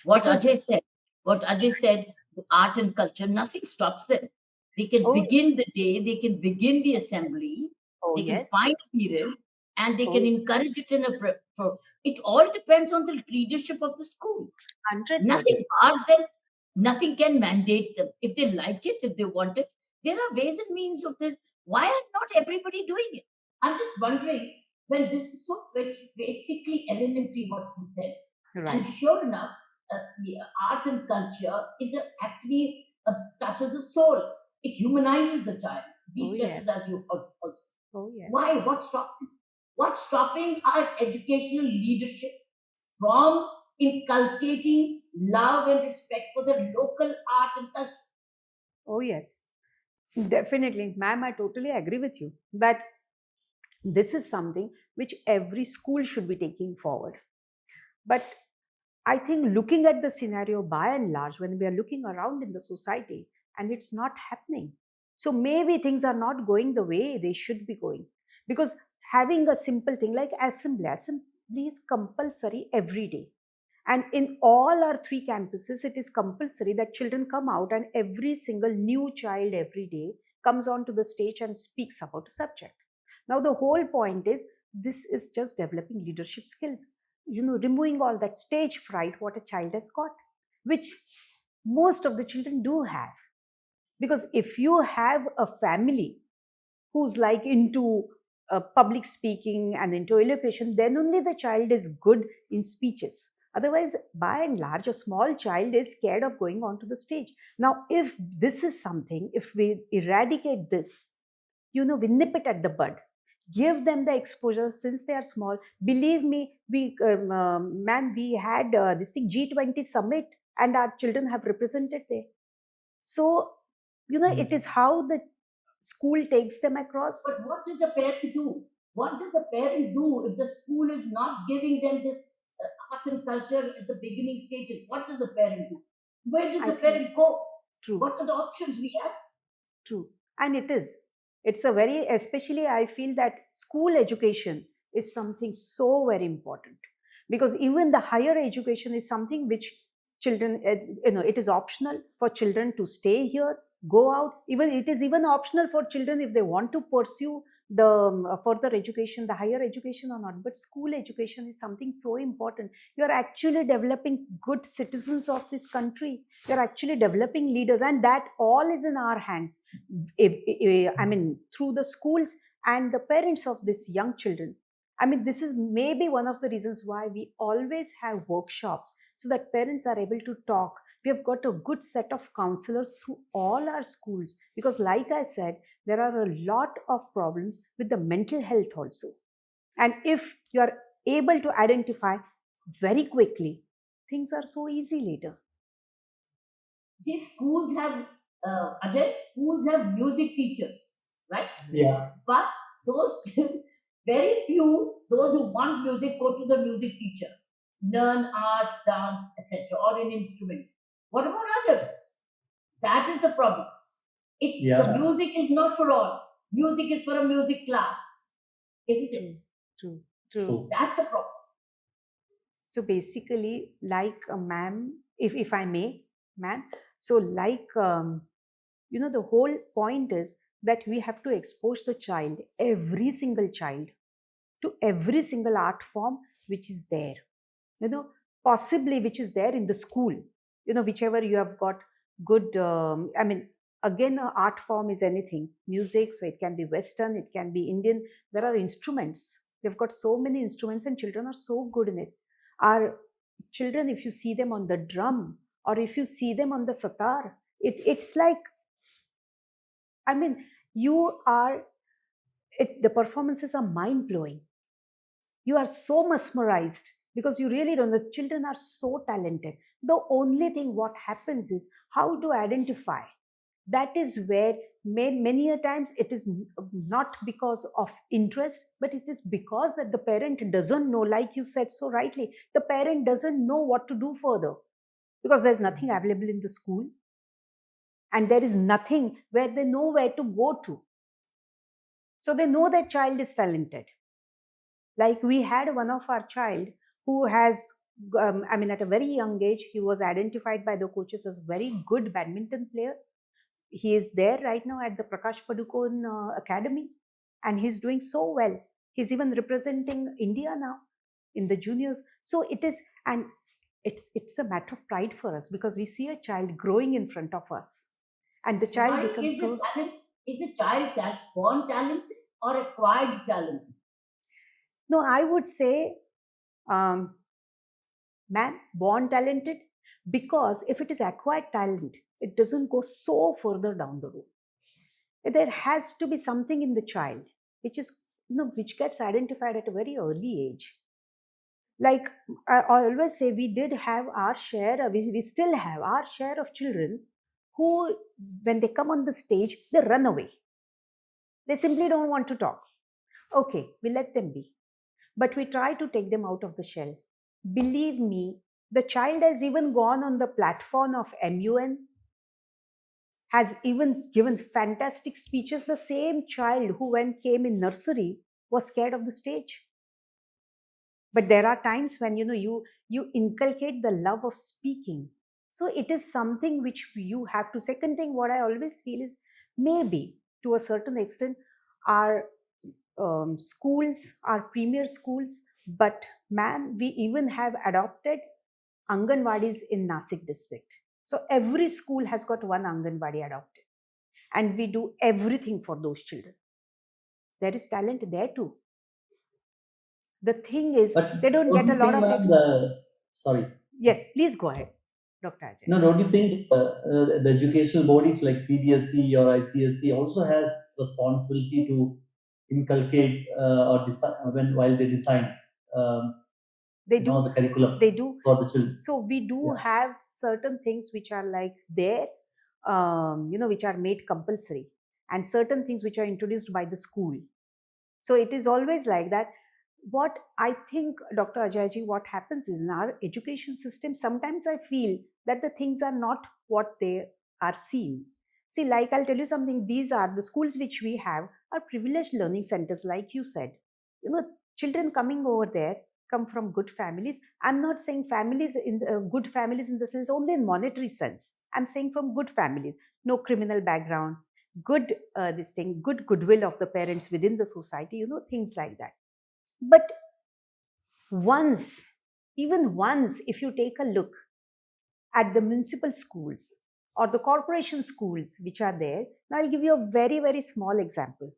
What Because Ajay said, art and culture, nothing stops them. They can oh, begin the day, they can begin the assembly, oh they can yes, find a period, and they can oh, encourage it it all depends on the leadership of the school. 100%. Nothing bars them, nothing can mandate them. If they like it, if they want it, there are ways and means of this. Why are not everybody doing it? I'm just wondering, when this is so basically elementary what he said, and Right. sure enough, the art and culture is actually touches the soul. It humanizes the child, Oh de-stresses, yes. as you also. Oh yes. Why? What's stopping our educational leadership from inculcating love and respect for the local art and culture? Oh yes. Definitely, ma'am. I totally agree with you that this is something which every school should be taking forward. But I think looking at the scenario by and large, when we are looking around in the society, and it's not happening. So maybe things are not going the way they should be going. Because having a simple thing like assembly is compulsory every day. And in all our 3 campuses, it is compulsory that children come out, and every single new child every day comes onto the stage and speaks about a subject. Now, the whole point is this is just developing leadership skills, removing all that stage fright what a child has got, which most of the children do have. Because if you have a family who's like into public speaking and into elocution, then only the child is good in speeches. Otherwise, by and large, a small child is scared of going onto the stage. Now, if this is something, if we eradicate this, we nip it at the bud, give them the exposure since they are small. Believe me, ma'am, we had this thing G20 summit, and our children have represented there. So, it is how the school takes them across. But what does a parent do? What does a parent do if the school is not giving them this art and culture at the beginning stages? What does a parent do? Where does I the think parent go? true, What are the options we have? true. And it's a very, especially I feel that school education is something so very important. because even the higher education is something which children, it is optional for children to stay here, go out. Even it is even optional for children if they want to pursue the further education, the higher education or not. But school education is something so important. You are actually developing good citizens of this country. You are actually developing leaders, and that all is in our hands. I mean, through the schools and the parents of these young children. I mean, this is maybe one of the reasons why we always have workshops so that parents are able to talk. We have got a good set of counselors through all our schools because, like I said, there are a lot of problems with the mental health also. And if you are able to identify very quickly, things are so easy later. See, schools have, Ajay, schools have music teachers, right? Yeah. But those very few, those who want music, go to the music teacher, learn art, dance, etc., or an instrument. What about others? That is the problem. It's Yeah. the music is not for all. Music is for a music class, isn't it? True. True. That's a problem. So basically, like ma'am, if I may, ma'am, so like, the whole point is that we have to expose the child, every single child, to every single art form which is there, possibly which is there in the school, whichever you have got good, I mean, again, art form is anything, music, so it can be Western, it can be Indian. There are instruments. We've got so many instruments and children are so good in it. Our children, if you see them on the drum or if you see them on the sitar, it's like, I mean, the performances are mind-blowing. You are so mesmerized because you really don't. The children are so talented. The only thing what happens is how to identify. That is where many a times it is not because of interest, but it is because that the parent doesn't know, like you said so rightly, the parent doesn't know what to do further because there's nothing available in the school and there is nothing where they know where to go to. So they know that child is talented. Like we had one of our child who has, at a very young age, he was identified by the coaches as very good badminton player. He is there right now at the Prakash Padukone Academy and he's doing so well. He's even representing India now in the juniors. So it is, and it's a matter of pride for us because we see a child growing in front of us and the child Why becomes is so... the child born talented or acquired talented? No, I would say, born talented, because if it is acquired talent, it doesn't go so further down the road. There has to be something in the child which is, which gets identified at a very early age. Like I always say, we did have our share, we still have our share of children who, when they come on the stage, they run away. They simply don't want to talk. Okay, we let them be. But we try to take them out of the shell. Believe me, the child has even gone on the platform of MUN, has even given fantastic speeches. The same child who, when came in nursery, was scared of the stage. But there are times when you inculcate the love of speaking. So it is something which you have to. Second thing, what I always feel is, maybe to a certain extent, our schools are premier schools, but ma'am, we even have adopted Anganwadis in Nasik district. So every school has got one Anganwadi adopted, and we do everything for those children. There is talent there too. The thing is, But they don't get a lot of sorry. Yes, please go ahead, Dr. Ajay. No, don't you think the educational bodies like CBSE or ICSE also has responsibility to inculcate or design while they design they do the curriculum they do for the children? So we do have certain things which are like there, which are made compulsory, and certain things which are introduced by the school. So it is always like that. What I think, Dr. Ajayji, what happens is in our education system, sometimes I feel that the things are not what they are seen. See, like I'll tell you something, these are the schools which we have are privileged learning centers, like you said. Children coming over there come from good families. I'm not saying families in good families in the sense only in monetary sense. I'm saying from good families, no criminal background, good good goodwill of the parents within the society, things like that. But once, even once, if you take a look at the municipal schools or the corporation schools which are there, now I'll give you a very, very small example.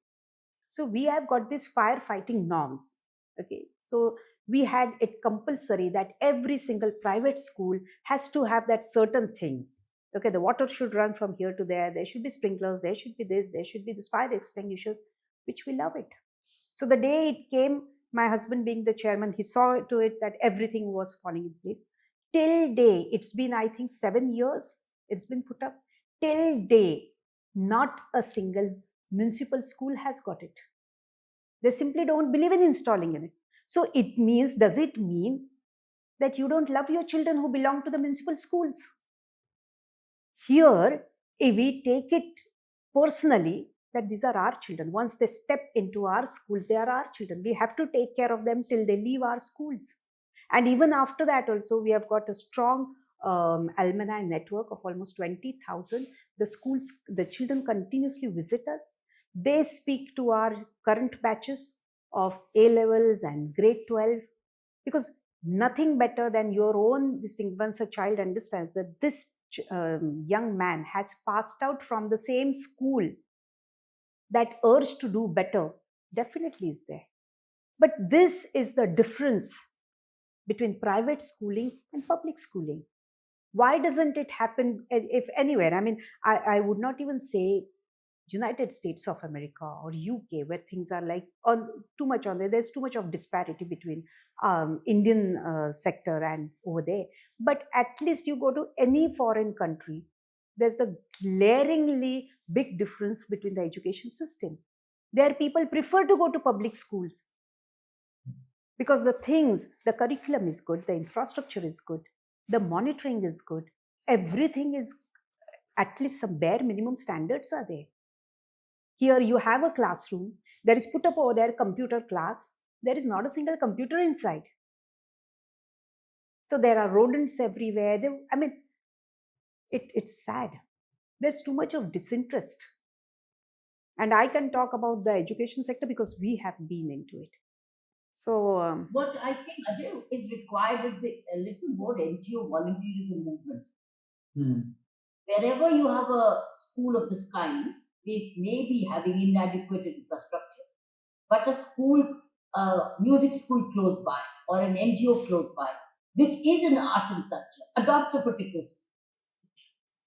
So we have got these firefighting norms. Okay, so we had it compulsory that every single private school has to have that certain things. Okay, the water should run from here to there. There should be sprinklers. There should be this. There should be this fire extinguishers, which we love it. So the day it came, my husband being the chairman, he saw to it that everything was falling in place. Till day, it's been I think 7 years. It's been put up. Till day, not a single municipal school has got it. They simply don't believe in installing in it. So it means, does it mean that you don't love your children who belong to the municipal schools? Here, if we take it personally, that these are our children. Once they step into our schools, they are our children. We have to take care of them till they leave our schools. And even after that also, we have got a strong alumni network of almost 20,000. The schools, the children continuously visit us. They speak to our current batches of A levels and grade 12, because nothing better than your own this thing. Once a child understands that this young man has passed out from the same school, that urge to do better definitely is there. But this is the difference between private schooling and public schooling. Why doesn't it happen if anywhere? I mean, I would not even say United States of America or UK, where things are like too much on there. There's too much of disparity between Indian sector and over there. But at least you go to any foreign country, there's a glaringly big difference between the education system. There people prefer to go to public schools because the curriculum is good, the infrastructure is good, the monitoring is good, everything is, at least some bare minimum standards are there. Here you have a classroom, there is put up over there computer class, there is not a single computer inside. So there are rodents everywhere. It's sad. There's too much of disinterest. And I can talk about the education sector because we have been into it. So what I think, Ajay, is required is a little more NGO volunteerism movement. Wherever you have a school of this kind, it may be having inadequate infrastructure, but a school, music school close by, or an NGO close by, which is an art and culture, adopts a particular school.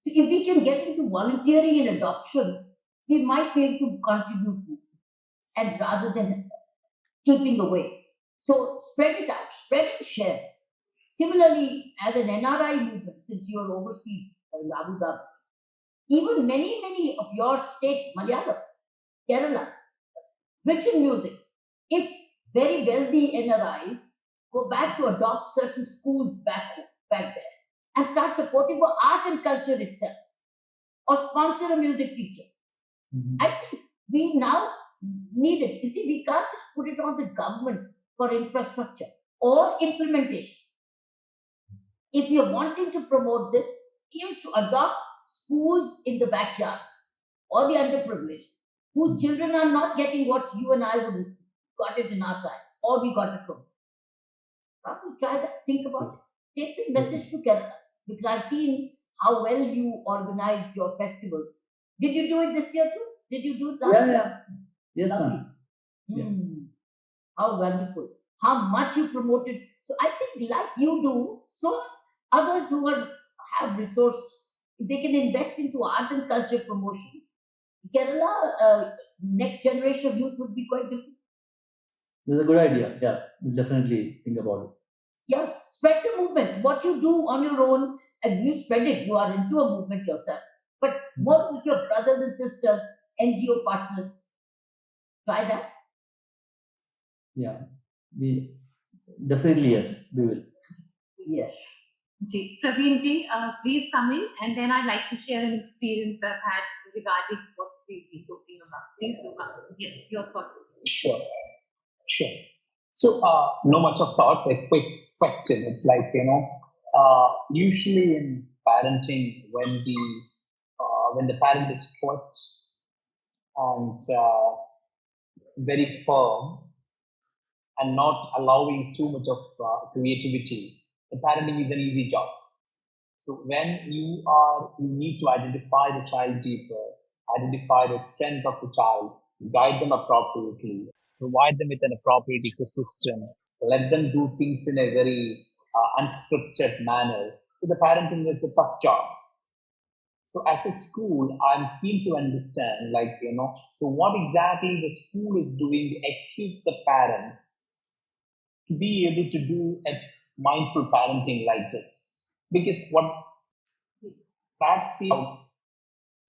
So if we can get into volunteering and adoption, we might be able to contribute, and rather than keeping away. So spread it out, spread and share. Similarly, as an NRI movement, since you're overseas in Abu Dhabi, even many of your state, Malayalam, Kerala, rich in music, if very wealthy NRIs go back to adopt certain schools back there and start supporting for art and culture itself, or sponsor a music teacher. I think we now need it. You see, we can't just put it on the government for infrastructure or implementation. If you're wanting to promote this, is to adopt schools in the backyards or the underprivileged, whose children are not getting what you and I would got it in our times, or we got it from. Probably try that, think about it. Take this message to Kerala, because I've seen how well you organized your festival. Did you do it this year too? Did you do it last year? Yeah. Yes, Lovely. ma'am. How wonderful. How much you promoted. So I think like you do, so others who have resources, if they can invest into art and culture promotion, Kerala, next generation of youth would be quite different. This is a good idea. Yeah, we'll definitely think about it. Yeah, spread the movement. What you do on your own, and you spread it, you are into a movement yourself. But more with your brothers and sisters, NGO partners. Try that. Yeah, we definitely, yes, we will. Yes. Praveen ji, please come in, and then I'd like to share an experience I've had regarding what we've been talking about. Please do come. Yes, your thoughts. Sure. So, no much of thoughts, a quick question. It's like, usually in parenting, when the parent is strict and very firm and not allowing too much of creativity, the parenting is an easy job. So when you need to identify the child deeper, identify the strength of the child, guide them appropriately, provide them with an appropriate ecosystem, let them do things in a very unscripted manner. So the parenting is a tough job. So as a school, I'm keen to understand, so what exactly the school is doing to equip the parents to be able to do a mindful parenting like this. Because what I've seen,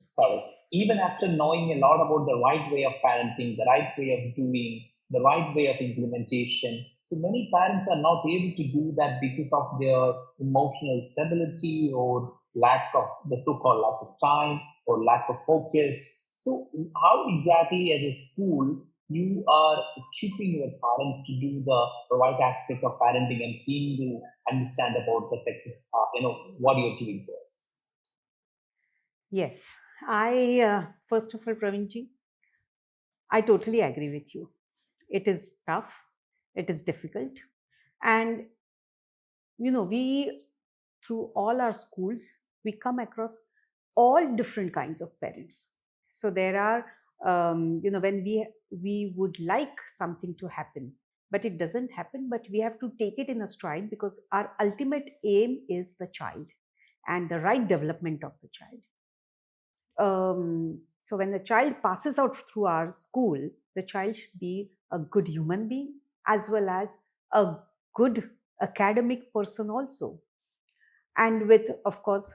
sorry, even after knowing a lot about the right way of parenting, the right way of doing, the right way of implementation, so many parents are not able to do that because of their emotional stability or lack of the so-called lack of time or lack of focus. So how exactly as a school you are equipping your parents to do the right aspect of parenting and being to understand about the success, what you're doing there? Yes, first of all, Praveenji, I totally agree with you. It is tough, it is difficult, and we, through all our schools, we come across all different kinds of parents. So there are, when we would like something to happen, but it doesn't happen, but we have to take it in a stride because our ultimate aim is the child and the right development of the child. So when the child passes out through our school, the child should be a good human being as well as a good academic person also, and with, of course,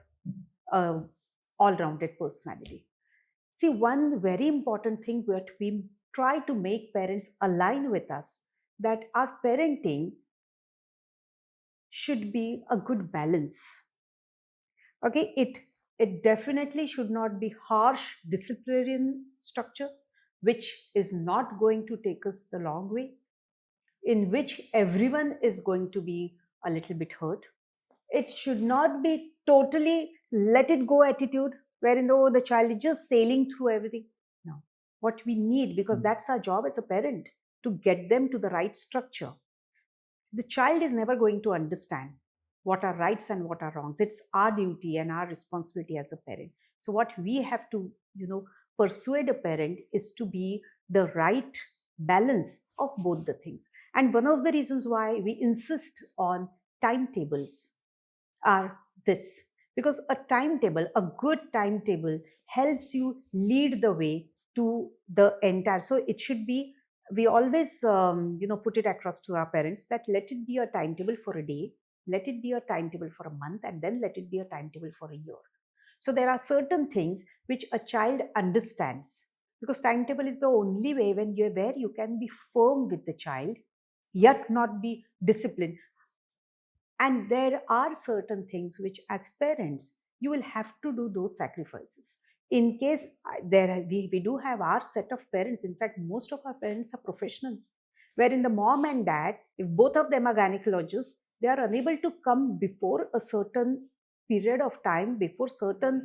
a all-rounded personality. See, one very important thing that we try to make parents align with us, that our parenting should be a good balance. Okay, it definitely should not be harsh disciplinarian structure, which is not going to take us the long way, in which everyone is going to be a little bit hurt. It should not be totally let it go attitude, wherein the child is just sailing through everything. No. What we need, because that's our job as a parent, to get them to the right structure. The child is never going to understand what are rights and what are wrongs. It's our duty and our responsibility as a parent. So what we have to, persuade a parent is to be the right balance of both the things. And one of the reasons why we insist on timetables are this, because a timetable, a good timetable, helps you lead the way to the entire. So it should be, we always put it across to our parents that let it be a timetable for a day, let it be a timetable for a month, and then let it be a timetable for a year. So there are certain things which a child understands, because timetable is the only way where you can be firm with the child yet not be disciplined. And there are certain things which, as parents, you will have to do those sacrifices. In case we do have our set of parents, in fact, most of our parents are professionals, wherein the mom and dad, if both of them are gynecologists, they are unable to come before a certain period of time, before certain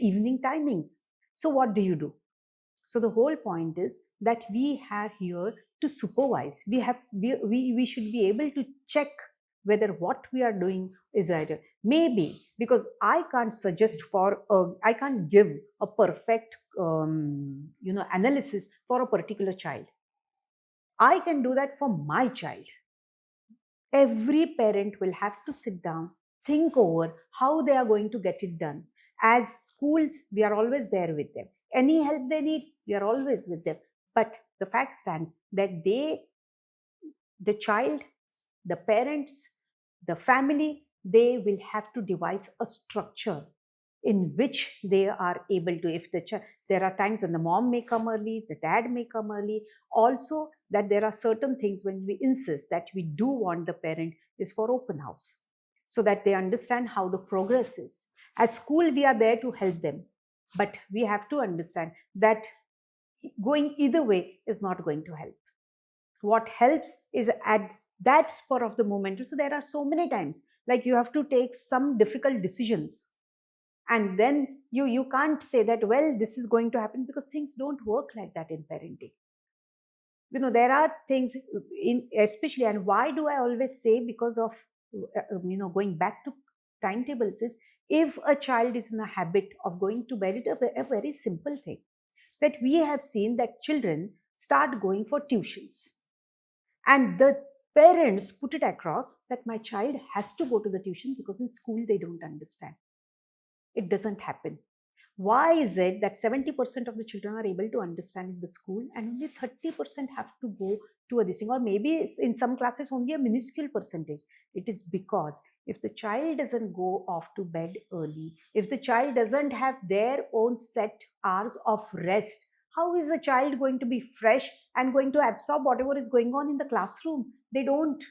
evening timings. So what do you do? So the whole point is that we are here to supervise. We should be able to check whether what we are doing is right. Maybe because I can't give a perfect analysis for a particular child. I can do that for my child. Every parent will have to sit down, think over how they are going to get it done. As schools, we are always there with them. Any help they need, we are always with them. But the fact stands that the child, the parents, the family, they will have to devise a structure in which they are able to, if there are times when the mom may come early, the dad may come early. Also, that there are certain things when we insist that we do want the parent is for open house, so that they understand how the progress is. As school, we are there to help them, but we have to understand that going either way is not going to help. what helps is at that spur of the moment. So there are so many times, like you have to take some difficult decisions, and then you can't say that, well, this is going to happen, because things don't work like that in parenting. There are things in, especially, and why do I always say, because of going back to timetables, is if a child is in a habit of going to bed, it's a very simple thing that we have seen that children start going for tuitions, and the parents put it across that my child has to go to the tuition because in school they don't understand. It doesn't happen. Why is it that 70% of the children are able to understand in the school and only 30% have to go to a this thing, or maybe in some classes only a minuscule percentage? It is because if the child doesn't go off to bed early, if the child doesn't have their own set hours of rest, how is the child going to be fresh and going to absorb whatever is going on in the classroom? They don't.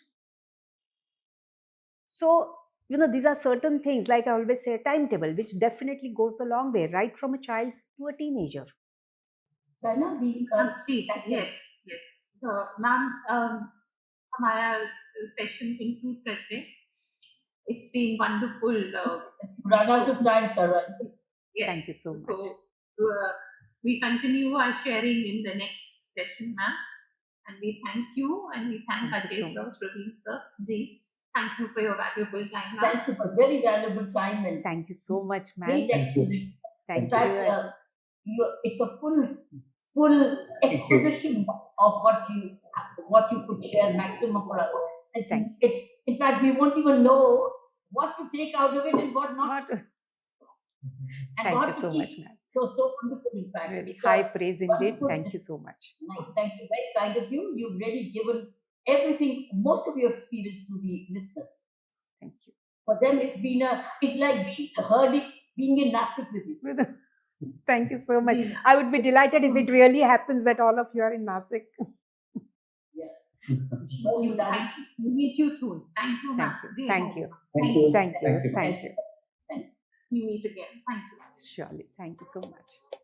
So, these are certain things, like I always say, a timetable, which definitely goes a long way, right from a child to a teenager. Saina, yes. Ma'am, हमारा session conclude करते. It's been wonderful. Run out of time, Sharvari. Yes. Thank you so much. So we continue our sharing in the next session, ma'am. And we thank you, and we thank Ajay sir, Praveen sir, Ji. Thank you for your valuable time, ma'am. Thank you for very valuable time, and thank you so much, ma'am. great exposition. Thank In fact, you. It's a full exposition of what you could share maximum for us. It's in fact, we won't even know what to take out of it and what not. And thank what you to so keep. much, ma'am. So wonderful, in fact. Really It's high praise indeed. wonderful Thank you so much. Thank you. Very kind of you. You've really given everything, most of your experience to the listeners. Thank you. For them, it's like being in Nasik with you. Thank you so much. Ji, I would be delighted if it really happens that all of you are in Nasik. We'll meet you soon. Thank you, ma'am. Thank you. Thank you. Thank you. Thank you. Thank you. We meet again. Thank you. Surely. Thank you so much.